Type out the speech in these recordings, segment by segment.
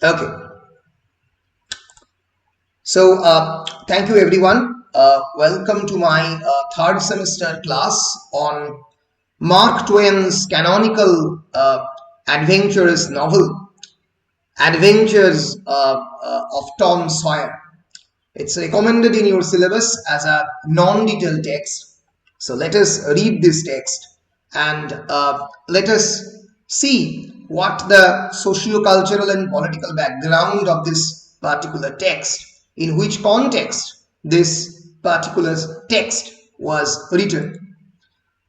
Okay, so thank you everyone. Welcome to my third semester class on Mark Twain's canonical adventurous novel, Adventures of Tom Sawyer. It's recommended in your syllabus as a non-detailed text. So let us read this text and let us see what the socio-cultural and political background of this particular text, in which context this particular text was written.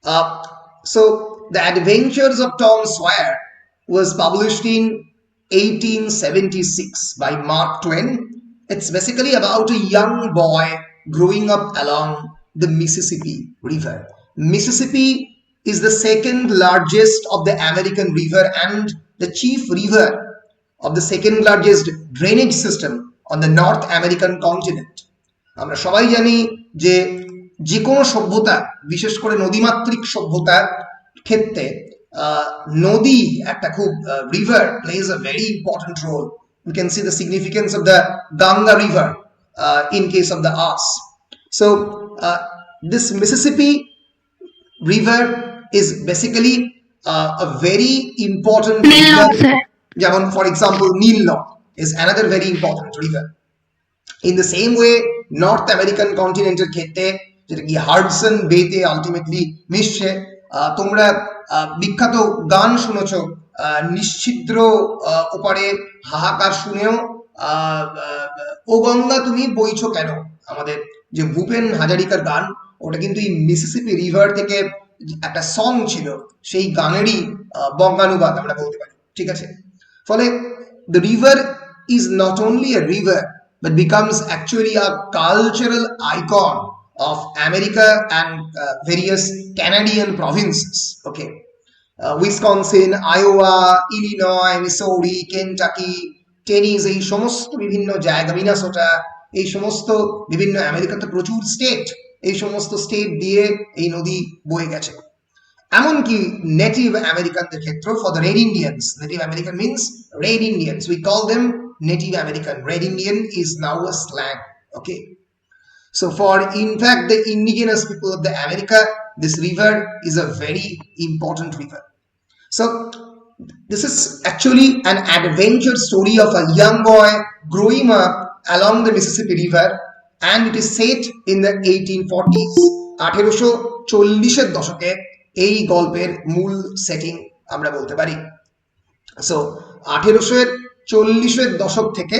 Uh, so, The Adventures of Tom Sawyer was published in 1876 by Mark Twain. It's basically about a young boy growing up along the Mississippi River. Mississippi is the second largest of the American river and the chief river of the second largest drainage system on the North American continent. আমরা সবাই জানি যে যে কোনো সভ্যতা, বিশেষ করে নদীমাতৃক সভ্যতার ক্ষেত্রে নদী একটা খুব river plays a very important role. You can see the significance of the Ganga River in case of the arts. So this Mississippi River is basically a very important river. যেমন for example Nil Nod is another very important river. In the same way North American কন্টিনেন্টের ক্ষেত্রে যেটা কি Hudson বেতে ultimately মিশছে, তোমরা বিখ্যাত গান শুনেছ নিশ্ছিদ্র ওপারে হাহাকার শুনেও ও গঙ্গা তুমি বইছো কেন, আমাদের যে ভূপেন হাজারিকার গান, ওটা কিন্তু এই মিসিসিপি রিভার থেকে একটা সং ছিল, সেই গানেরই বঙ্গানুবাদ আমরা বলতে পারি। ঠিক আছে, ফলে the river is not only a river but becomes actually a cultural icon of America and various Canadian provinces. Okay, Wisconsin, Iowa, Illinois, Missouri, Kentucky, Tennessee, এই সমস্ত বিভিন্ন জায়গা, মিনেসোটা, এই সমস্ত বিভিন্ন আমেরিকাতে প্রচুর স্টেট, এই সমস্ত স্টেট দিয়ে এই নদী বয়ে গেছে। এমনকি নেটিভ আমেরিকানদের ক্ষেত্র, for the red Indians, native American means red Indians, we call them Native American. Red Indian is now a slang. Okay, so for in fact the indigenous people of the America, this river is a very important river. So this is actually an adventure story of a young boy growing up along the Mississippi River, and it is set in the 1840s. 1840 এর দশকে এই গল্পের মূল setting আমরা বলতে পারি। So 1840 দশক থেকে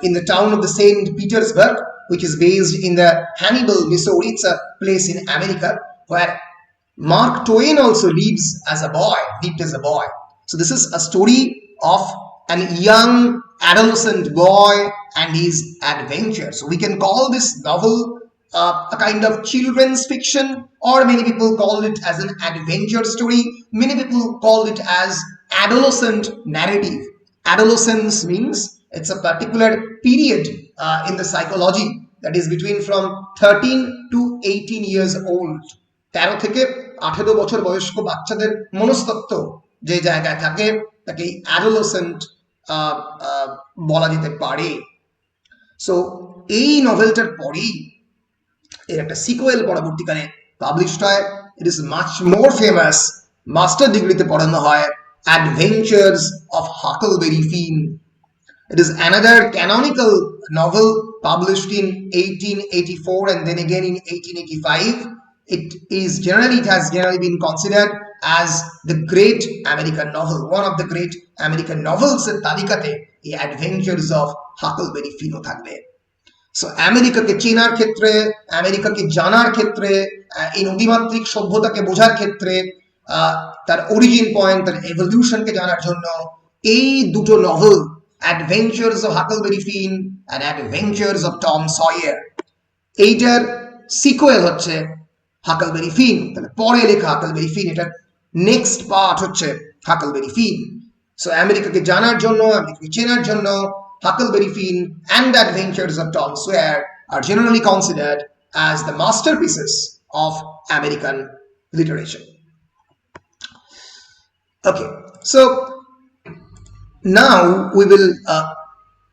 in the town of the St. Petersburg, which is based in the Hannibal, Missouri. It's a place in America where Mark Twain also lived as a boy. So this is a story of an young adolescent boy and his adventure. So we can call this novel a kind of children's fiction, or many people call it as an adventure story. Many people call it as adolescent narrative. Adolescence means it's a particular period in the psychology that is between from 13 to 18 years old. 13 থেকে 18 বছর বয়স্ক বাচ্চাদের মনস্তত্ত্ব যে জায়গায় থাকে তাকে adolescent বলা যেতে পারে। সো এই নভেলটার পরেই এর একটা সিকুয়েল পরবর্তীকালে পাবলিশড হয়। It is much more famous, master ডিগ্রিতে পড়ানো হয়, Adventures of Huckleberry Finn. It is another canonical novel published in 1884 and then again in 1885. It has generally been considered as the great American novel, one of the great American novels in তালিকাতে এই Adventures of Huckleberry Finn থাকবে। So আমেরিকাকে চেনার ক্ষেত্রে, আমেরিকাকে জানার ক্ষেত্রে, এই নদীমাতৃক সভ্যতাকে বোঝার ক্ষেত্রে, তার অরিজিন পয়েন্ট, তার এভলিউশনকে জানার জন্য এই দুটো novel, adventures of Huckleberry Finn and adventures of Tom Sawyer, এইটার সিকুয়েল হচ্ছে হাকলবেরি ফিন। তাহলে পরে লেখা হাকলবেরি ফিন, এটার নেক্সট পার্ট হচ্ছে হাকলবেরি ফিন। সো আমেরিকাকে জানার জন্য, আমেরিকাকে চেনার জন্য Huckleberry Finn and the Adventures of Tom Sawyer are generally considered as the masterpieces of American literature. Okay, so Now we will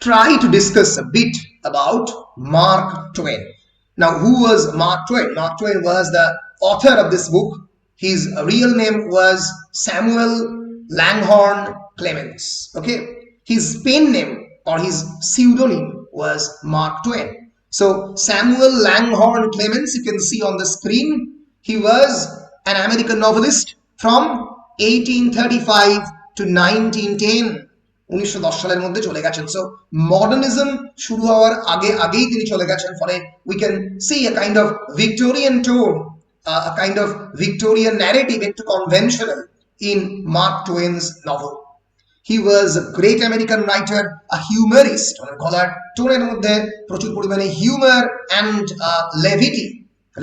try to discuss a bit about Mark Twain. Now, who was Mark Twain? Mark Twain was the author of this book. His real name was Samuel Langhorne Clemens. Okay, his pen name or his pseudonym was Mark Twain. So Samuel Langhorne Clemens, you can see on the screen, he was an American novelist from 1835 to 1910. 1910 সালের মধ্যে চলে গেছেন। So modernism শুরু হওয়ার আগেই তিনি চলে গেছেন, ফলে we can see a kind of Victorian tone, a kind of Victorian narrative, একটু conventional in Mark Twain's novel. He was a great American writer, a humorist. গলার টোনের মধ্যে প্রচুর পরিমাণে humour and levity.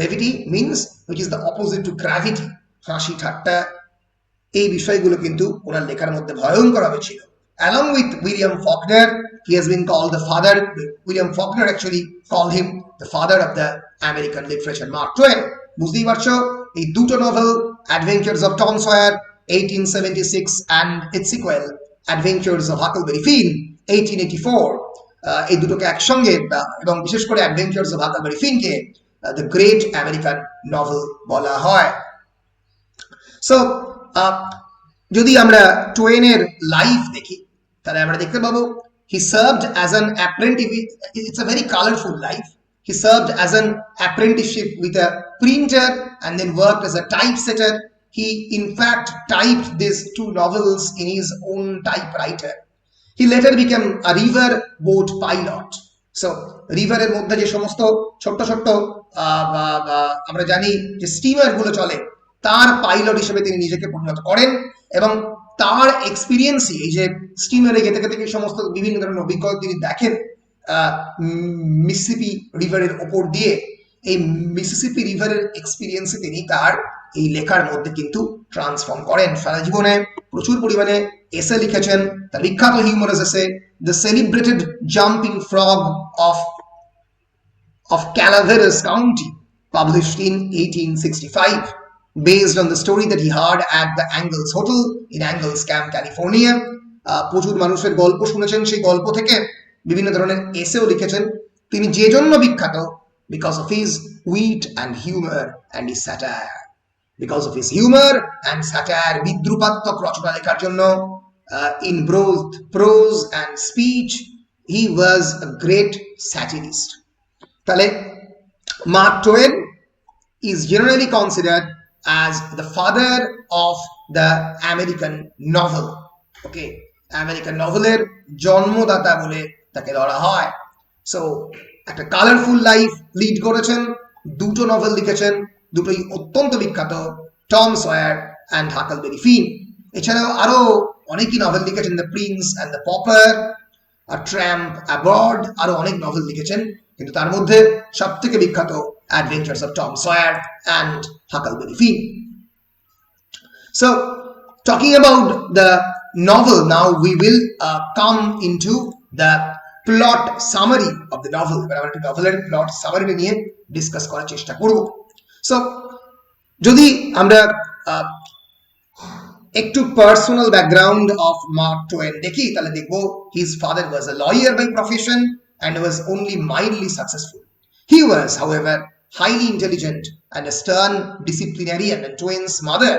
Levity means which is the opposite to gravity. হাসি ঠাট্টা, এই বিষয়গুলো কিন্তু ওনার লেখার মধ্যে ভয়ঙ্করভাবে ছিল। Along with William Faulkner, he has been called the father. William Faulkner actually called him the father of the American literature. Mark Twain, বুঝতেই পারছো, এই দুটো novel, Adventures of Tom Sawyer 1876 and its sequel Adventures of Huckleberry Finn 1884, এই দুটোকে একসঙ্গে এবং বিশেষ করে Adventures of Huckleberry Finn K the great American novel বলা হয়। So যদি আমরা টোয়েনের লাইফ দেখি তাহলে আমরা দেখতে পাবো he served as an apprentice. It's a very colorful life. He served as an apprenticeship with a printer and then worked as a typesetter. He in fact typed these two novels in his own typewriter. He later became a river boat pilot. So রিভারের মধ্যে যে সমস্ত ছোট্ট ছোট্ট আমরা জানি যে steamer গুলো চলে, তার পাইলট হিসেবে তিনি নিজেকে পরিণত করেন এবং তার এক্সপিরিয়েন্সই এই যে স্টিমারে যেতে যেতে সমস্ত বিভিন্ন ধরনের অভিজ্ঞতা তিনি দেখেন মিসিসিপি রিভারের ওপর দিয়ে, এই মিসিসিপি রিভারের এক্সপিরিয়েন্সে তিনি তার এই লেখার মধ্যে কিন্তু ট্রান্সফর্ম করেন। সারা জীবনে প্রচুর পরিমাণে এসে লিখেছেন। তার বিখ্যাত হিউমারাস এসে the celebrated jumping frog of Calaveras County, published in 1865, based on the story that he heard at the Angles Hotel in Angles Camp, California. প্রচুর মানুষের গল্প শুনেছেন, সেই গল্প থেকে বিভিন্ন ধরনের এসেও লিখেছেন। তিনি যে জন্য বিখ্যাত, because of his wit and humor and his satire. Because of his humor and satire, বিদ্রুপাত্মক রচনা লেখার জন্য, in both prose and speech, he was a great satirist. তাহলে Mark Twain is generally considered as the father of the American novel. Okay, American noveler জন্মদাতা বলে তাকে ধরা হয়। So একটা colourful life lead করেছেন, দুটো নভেল লিখেছেন, দুটোই অত্যন্ত বিখ্যাত, টম সয়ার অ্যান্ড হাকলবেরি ফিন। এছাড়াও আরো অনেকই নভেল লিখেছেন, the Prince and the popper, a tramp abode, আরো অনেক নভেল লিখেছেন, কিন্তু তার মধ্যে সব থেকে বিখ্যাত adventures of Tom Sawyer and Huckleberry Finn. So talking about the novel, now we will come into the plot summary of the novel. এবার আমরা একটা নভেলের প্লট সামারিটা নিয়ে ডিসকাস করার চেষ্টা করব। সো যদি আমরা একটু personal background of Mark Twain দেখি তাহলে দেখব his father was a lawyer by profession and was only mildly successful. He was, however, highly intelligent and a stern disciplinarian, and Twain's mother,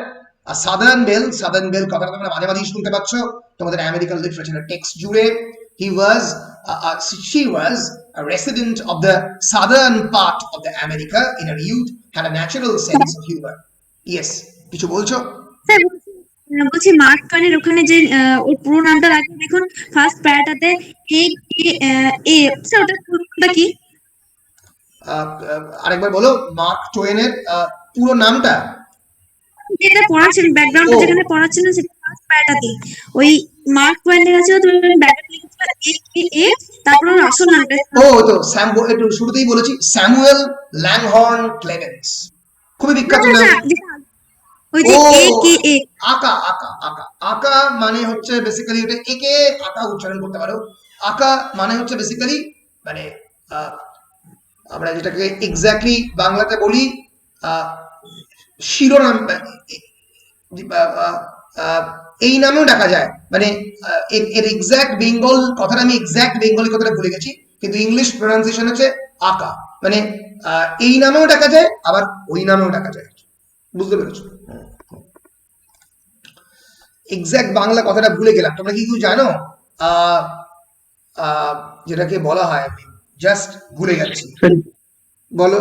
a Southern Belle কথাটা তোমরা মাঝে মাঝেই শুনতে পাচ্ছ তোমাদের আমেরিকান লিটারেচারের টেক্সট জুড়ে। She was a resident of the southern part of the America in her youth, had a natural sense of humor. Yes, কিছু বলছো? বলছি মার্ক টয়েনের ওখানে যে ওর পুরো নামটা রাখেন দেখুন ফার্স্ট প্যারাটাতে ওটা পুরোটা কি? আরেকবার বলো মার্ক টোয়েনের পুরো নামটা। যেটা পড়াচ্ছেন ব্যাকগ্রাউন্ডে যেখানে পড়াচ্ছেন সেটা ফার্স্ট প্যারাটাতে ওই মার্ক টয়েনের আছে তুমি ব্যাকগ্রাউন্ড লিখেছো এ তারপর ওর আসল নামটা। ও তো একটু শুরুতেই বলেছি স্যামুয়েল ল্যাংহর্ন ক্লেমেন্স, খুবই বিখ্যাত নাম। আকা মানে হচ্ছে বেসিক্যালি এটা একে আকা উচ্চারণ করতে পারো। আকা মানে হচ্ছে বেসিক্যালি মানে আমরা যেটাকে এক্স্যাক্টলি বাংলাতে বলি শিরোনাম, এই নামেও ডাকা যায়, মানে এর এক্সাক্ট বেঙ্গল কথাটা আমি এক্সাক্ট বেঙ্গলি কথাটা ভুলে গেছি, কিন্তু ইংলিশ প্রোনাউন্সিয়েশন হচ্ছে আকা, মানে এই নামেও ডাকা যায় আবার ওই নামেও ডাকা যায়, বুঝতে পেরেছো? এক্সাক্ট বাংলা কথাটা ভুলে গেলাম, তোমরা কি কিছু জানো যেটাকে বলা হয়, আমি জাস্ট ভুলে যাচ্ছি, বলো।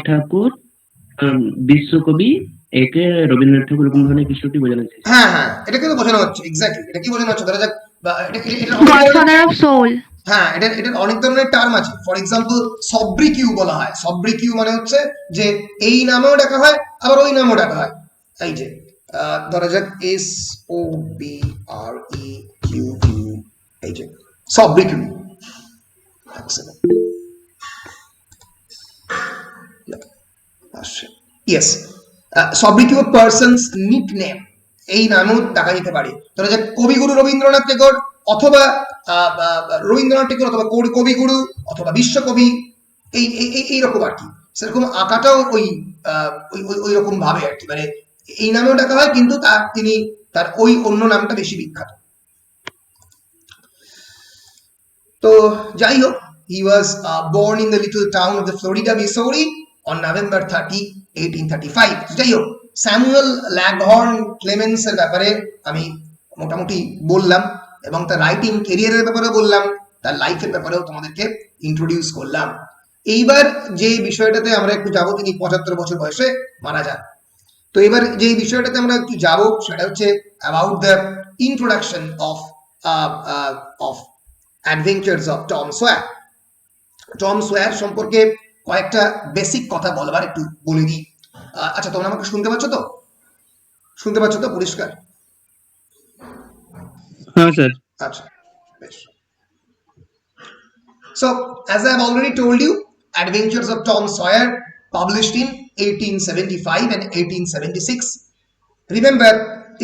ঠাকুর বিশ্বকবি একে রবীন্দ্রনাথ ঠাকুর এরকম ধরনের কিছু কি বোঝানো হচ্ছে? হ্যাঁ হ্যাঁ, এটা কিন্তু বোঝানো হচ্ছে, এক্স্যাক্টলি এটা কি বোঝানো হচ্ছে, ধরা যাক গডফাদার অফ সোল। হ্যাঁ, এটার অনেক ধরনের টার্ম আছে। ফর এক্সাম্পল সব্রিকিউ বলা হয়, সব্রিকিউ মানে হচ্ছে যে এই নামেও ডাকা হয় আবার ওই নামেও ডাকা হয়। এই যে ধরা যাক SOBREQU, এই যে সব্রিকিউ। ইয়েস, সব্রিকিউ পারসনস নিকনেম, এই নামেও ডাকা যেতে পারে। ধরা যাক কবিগুরু রবীন্দ্রনাথ ঠাকুর অথবা রবীন্দ্রনাথ ঠাকুর অথবা কবিগুরু অথবা বিশ্বকবি, এই এইরকম আর কি। সেরকম আঁকাটাও ওই রকম ভাবে আর কি, মানে এই নামেও ডাকা হয় কিন্তু তার ওই অন্য নামটা বেশি বিখ্যাত। তো যাই হোক, he was born in the little town of the Florida, Missouri on November 30, 1835. যাই হোক, স্যামুয়েল ল্যাগহর্ন ক্লেমেন্স এর ব্যাপারে আমি মোটামুটি বললাম, এবং তার রাইটিং ক্যারিয়ারের ব্যাপারে বললাম, তার লাইফের ব্যাপারেও তোমাদেরকে ইন্ট্রোডিউস করলাম। এইবার যে বিষয়টাতে আমরা একটু যাবো, তিনি 75 বছর বয়সে মারা যান। তো এবার যে বিষয়টাতে আমরা একটু যাবো সেটা হচ্ছে about the introduction of adventures of Tom swear. Tom swear সম্পর্কে কয়েকটা বেসিক কথা বলবার একটু বলে দিই। আচ্ছা, তোমরা আমাকে শুনতে পাচ্ছ তো? শুনতে পাচ্ছ তো পরিষ্কার? হ্যাঁ স্যার। আচ্ছা, বেশ। So, as I have already told you, Adventures of Tom Sawyer, published in 1875 and 1876. Remember,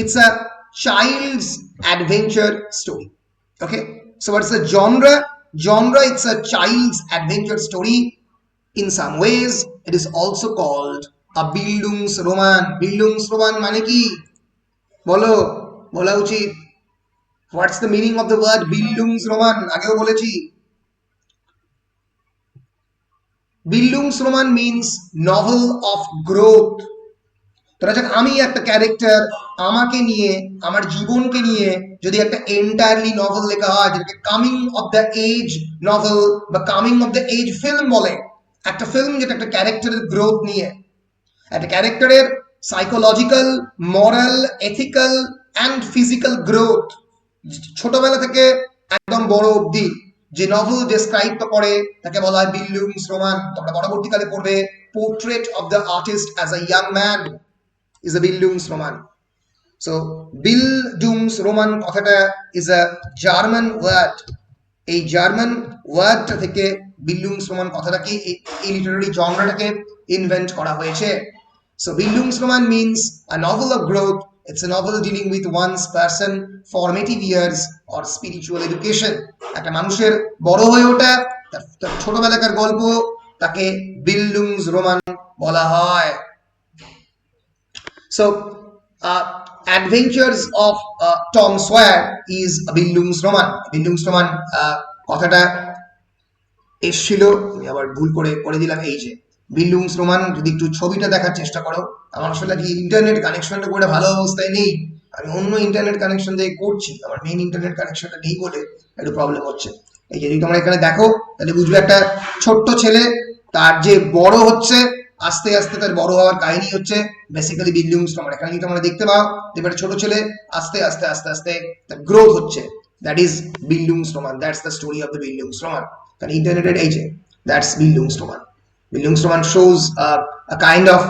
it's a child's adventure story. Okay, so what's the genre? It's a child's adventure story. In some ways, it is also called a Bildungsroman. Bildungsroman মানে কি? বলা উচিত। What's the meaning of the word Bildungsroman? আগেও বলেছি। Bildungsroman means novel of growth. ধরা যাক আমি একটা ক্যারেক্টার, আমাকে নিয়ে, আমার জীবনকে নিয়ে যদি একটা এন্টায়ারলি নভেল লেখা হয়, যেটাকে coming of the age novel বা coming of the age film বলে, একটা ফিল্ম যেটা একটা ক্যারেক্টারের গ্রোথ নিয়ে, একটা ক্যারেক্টারের psychological, moral, ethical and physical growth, ছোটবেলা থেকে একদম বড় অবধি যে নভেল ডেসক্রাইব করে তাকে বলা হয় বিল্ডুংসরোমান। তোমরা পরবর্তীকালে পড়বে portrait of the artist as a young man is a Bildungsroman. So Bildungsroman কথাটা is a German word. এই জার্মান ওয়ার্ডটা থেকে Bildungsroman কথাটাকে, এই লিটারারি জনরাটাকে ইনভেন্ট করা হয়েছে। So Bildungsroman means a novel of growth. It's a novel dealing with one's person formative years or spiritual education. একটা মানুষের বড় হয়ে ওঠা, তার ছোটবেলাকার গল্প, তাকে Bildungsroman বলা হয়। So, Adventures of Tom Sawyer is a Bildungsroman. Bildungsroman কথাটা এসেছিল, আমি আবার ভুল করে দিলাম, এই যে Bildungsroman। যদি একটু ছবিটা দেখার চেষ্টা করো, আমার আসলে কি ইন্টারনেট কানেকশনটা করে ভালো অবস্থায় নেই, আমি অন্য ইন্টারনেট কানেকশন দিয়ে করছি, আমার মেইন ইন্টারনেট কানেকশনটা নেই বলে একটু প্রবলেম হচ্ছে। এই যে যদি তোমরা এখানে দেখো তাহলে বুঝবে, একটা ছোট্ট ছেলে তার যে বড় হচ্ছে, আস্তে আস্তে তার বড় হওয়ার কাহিনী হচ্ছে বেসিক্যালি Bildungsroman। এখানে কিন্তু তোমরা দেখতে পাও যে একটা ছোট ছেলে আস্তে আস্তে তার গ্রোথ হচ্ছে, that is Bildungsroman, that's the story of the Bildungsroman। কারণ ইন্টারনেটের এই যে that's Bildungsroman. Bildungsroman shows a kind of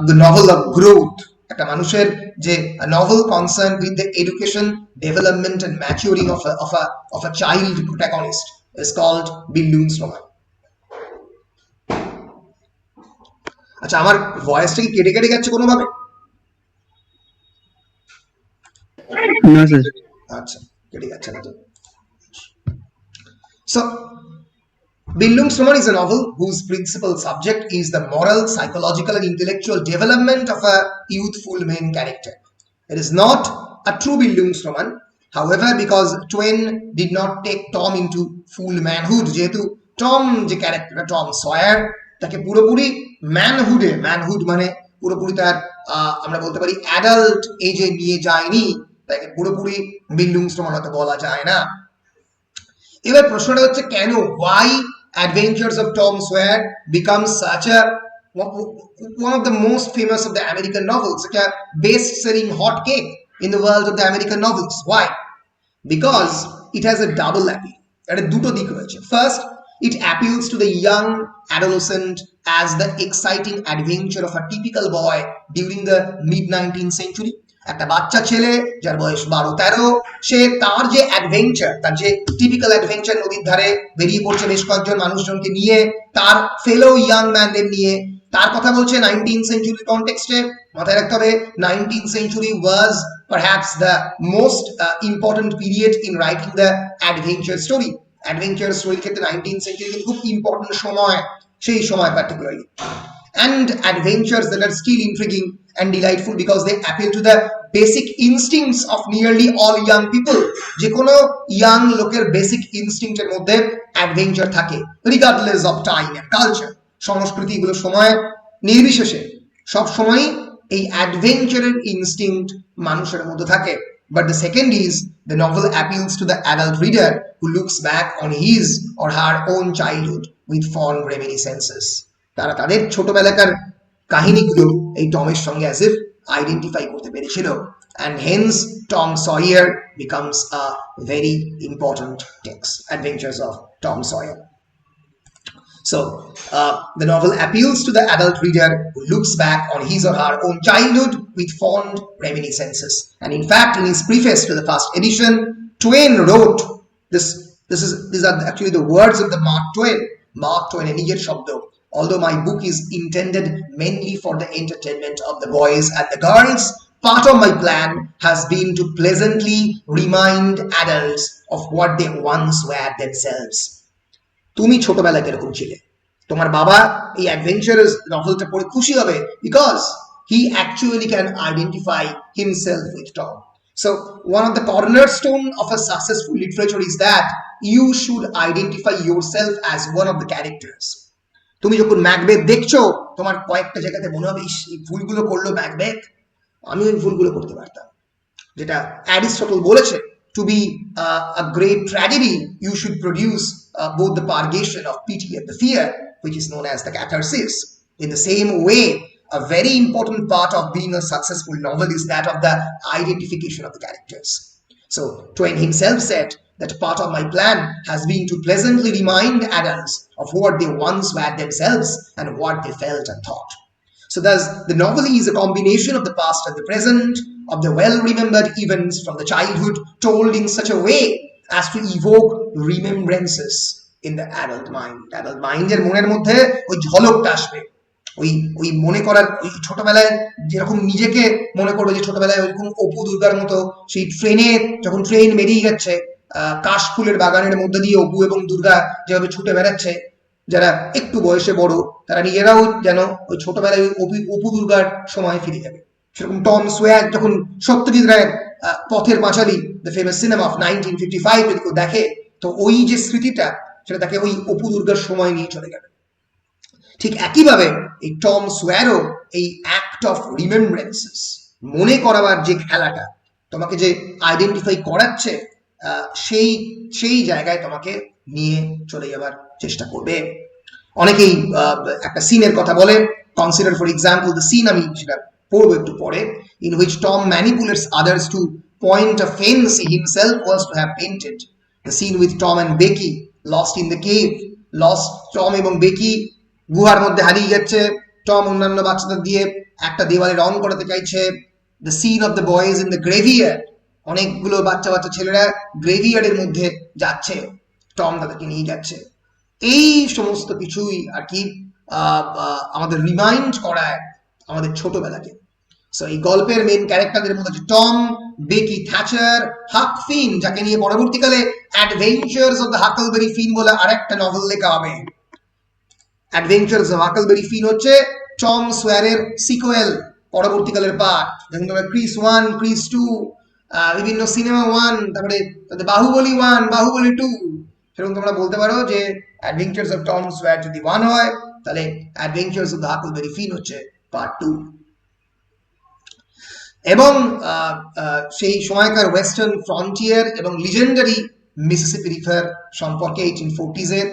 the novel of growth. একটা মানুষের যে novel concerned with the education, development and maturing of a child protagonist is called Bildungsroman. আচ্ছা, আমার ভয়েসটা কি কেটে কেটে যাচ্ছে কোনোভাবে? না স্যার। আচ্ছা, কেটে যাচ্ছে না তো। So, Bildungsroman is a novel whose principal subject is the moral, psychological and intellectual development of a youthful main character. It is not a true Bildungsroman. However, because Twain did not take Tom into full manhood, যেহেতু Tom যে character Tom swear তাকে পুরোপুরি manhood মানে পুরোপুরি তার আমরা বলতে পারি অ্যাডাল্ট এজে নিয়ে যায়নি, তাকে পুরোপুরি বিল্ডুংস্ট্রমান হয়তো বলা যায় না। এবার প্রশ্নটা হচ্ছে কেন, why Adventures of Tom Sawyer becomes such a one of the most famous of the American novels, such a best-selling hot cake in the world of the American novels. Why? Because it has a double appeal. এটা দুটো দিক রয়েছে। First, it appeals to the young adolescent as the exciting adventure of a typical boy during the mid-19th century. একটা বাচ্চা ছেলে যার বয়স 12-13, সে তার যে অ্যাডভেঞ্চার, তার যে টিপিক্যাল অ্যাডভেঞ্চার, নদীর ধারে বেরিয়ে পড়ছে বেশ কয়েকজন মানুষজনকে নিয়ে, তার ফেলো ইয়াং ম্যানদের নিয়ে, তার কথা বলছে 19th century কনটেক্সটে। মাথায় রাখতে হবে 19th century was perhaps the most important period in writing the adventure story. Adventure স্টোরির ক্ষেত্রে 19th century কিন্তু খুব ইম্পর্টেন্ট সময়, সেই সময় particularly. And adventures that are still intriguing and delightful because they appeal to the basic instincts of nearly all young people. যে কোনো young লোকের বেসিক ইনস্টিংক্টের মধ্যে অ্যাডভেঞ্চার থাকে, regardless of time and culture. সংস্কৃতি এগুলো সময় নির্বিশেষে সব সময় এই অ্যাডভেঞ্চারের ইনস্টিংক্ট মানুষের মধ্যে থাকে। But the second is the novel appeals to the adult reader who looks back on his or her own childhood with fond reminiscences. তারা তাদের ছোটবেলাকার কাহিনীগুলো এই টমের সঙ্গে অ্যাজ ইফ আইডেন্টিফাই করতে পেরেছিল, and hence Tom Sawyer becomes a very important text. Adventures of Tom Sawyer. So the novel appeals to the adult reader who looks back on his or her own childhood with fond reminiscences. And in fact, in his preface to the first edition, Twain wrote these are actually the words of the Mark Twain. Mark Twain এর নিজের শব্দ. Although my book is intended mainly for the entertainment of the boys and the girls, part of my plan has been to pleasantly remind adults of what they once were themselves. তুমি ছোটবেলায় কিরকম ছিলে, তোমার বাবা এই adventurous নভেলটা পড়ে খুশি হবে, because he actually can identify himself with Tom. So one of the cornerstone of a successful literature is that you should identify yourself as one of the characters. তুমি যখন ম্যাকবেথ দেখছো, তোমার কয়েকটা জায়গাতে মনে হবে এই ভুলগুলো করলো ম্যাকবেথ, আমি ওই ভুলগুলো করতে পারতাম। যেটা অ্যারিস্টটল বলেছে, to be a great tragedy you should produce both the purgation of pity and the fear, which is known as the catharsis. In the same way, a very important part of being a successful novel is that of the identification of the characters. So Twain himself said that part of my plan has been to pleasantly remind adults of what they once were themselves and what they felt and thought. So thus, the novel is a combination of the past and the present, of the well-remembered events from the childhood told in such a way as to evoke remembrances in the adult mind. Adult mind এর মনের মধ্যে ওই ঝলকটা আসবে, ওই মনে করার, ওই ছোটবেলায় যেরকম নিজেকে মনে করবে যে ছোটবেলায় ওইরকম অপু দুর্গার মতো সেই ট্রেনে যখন ট্রেন বেরিয়ে যাচ্ছে, কাশফুলের বাগানের মধ্যে দিয়ে অপু এবং দুর্গা যেভাবে ছুটে বেড়াচ্ছে, যারা একটু বয়সে বড় তারা নিজেরাও যেন ওই ছোটবেলায় অপু দুর্গার সময় ফিরে যাবে। সেরকম টম সোয়ার যখন সত্যজিৎ রায়ের Pather Panchali, the famous cinema of 1955 যদি কেউ দেখে, তো ওই যে স্মৃতিটা সেটা তাকে ওই অপু দুর্গার সময় নিয়ে চলে গেল। ঠিক একইভাবে এই টম সোয়ারও এই অ্যাক্ট অফ রিমেম্ব্রেন্সেস, মনে করাবার যে খেলাটা, তোমাকে যে আইডেন্টিফাই করাচ্ছে, সেই জায়গায় তোমাকে নিয়ে চলে যাবার চেষ্টা করবে। অনেকেই একটা সিনের কথা বলে, consider for example the scene, আমি সেটা পড়বো একটু পরে, in which Tom manipulates others to point a fence he himself was to have painted. The scene with Tom and Becky lost in the cave. Tom এবং বেকি গুহার মধ্যে হারিয়ে যাচ্ছে, টম অন্যান্য বাচ্চাদের দিয়ে একটা দেওয়ালে রং করাতে চাইছে। The scene of the boys in the graveyard, অনেকগুলো বাচ্চা ছেলেরা গ্রেভিয়ার্ডের মধ্যে যাচ্ছে, টম তাদেরকে নিয়ে যাচ্ছে। এই সমস্ত কিছুই আর কি আমাদের রিমাইন্ড করায় আমাদের ছোটবেলাকে। সো এই গল্পের মেইন ক্যারেক্টারদের মধ্যে আছে টম, বেকি থ্যাচার, হাক ফিন, যাকে নিয়ে পরবর্তীকালে অ্যাডভেঞ্চার্স অফ দ্য হাকলবেরি ফিন বলে আরেকটা নভেল লেখা হবে। অ্যাডভেঞ্চার্স অফ হাকলবেরি ফিন হচ্ছে টম সোয়ারের সিকোয়েল, পরবর্তীকালের পার্ট, যেমন তোমরা ক্রিস 1, ক্রিস 2, বিভিন্ন সিনেমা 1, তারপরে বাহুবলী 1, বাহুবলী 2, সেরকম তোমরা বলতে পারো যে অ্যাডভেঞ্চার্স অফ টম সোয়ার যদি 1 হয়, তাহলে অ্যাডভেঞ্চার্স অফ দ্য হাকলবেরি ফিন হচ্ছে পার্ট 2। এবং সেই সময়কার ওয়েস্টার্ন ফ্রন্টিয়ার এবং লিজেন্ডারি মিসিসিপি রিভার সম্পর্কে 1840s এর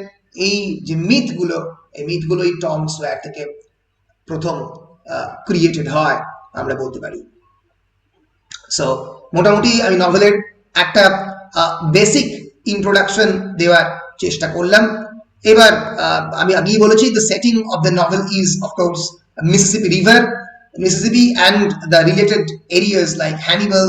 এই যে মিথগুলো, এই মিথগুলোই টম সোয়ার থেকে প্রথম ক্রিয়েটেড হয় আমরা বলতে পারি। সো মোটামুটি আমি নভেলের একটা বেসিক ইন্ট্রোডাকশন দেওয়ার চেষ্টা করলাম। এবার আমি আগেই বলেছি, the setting of the novel is of course Mississippi river, Mississippi and the related areas like Hannibal,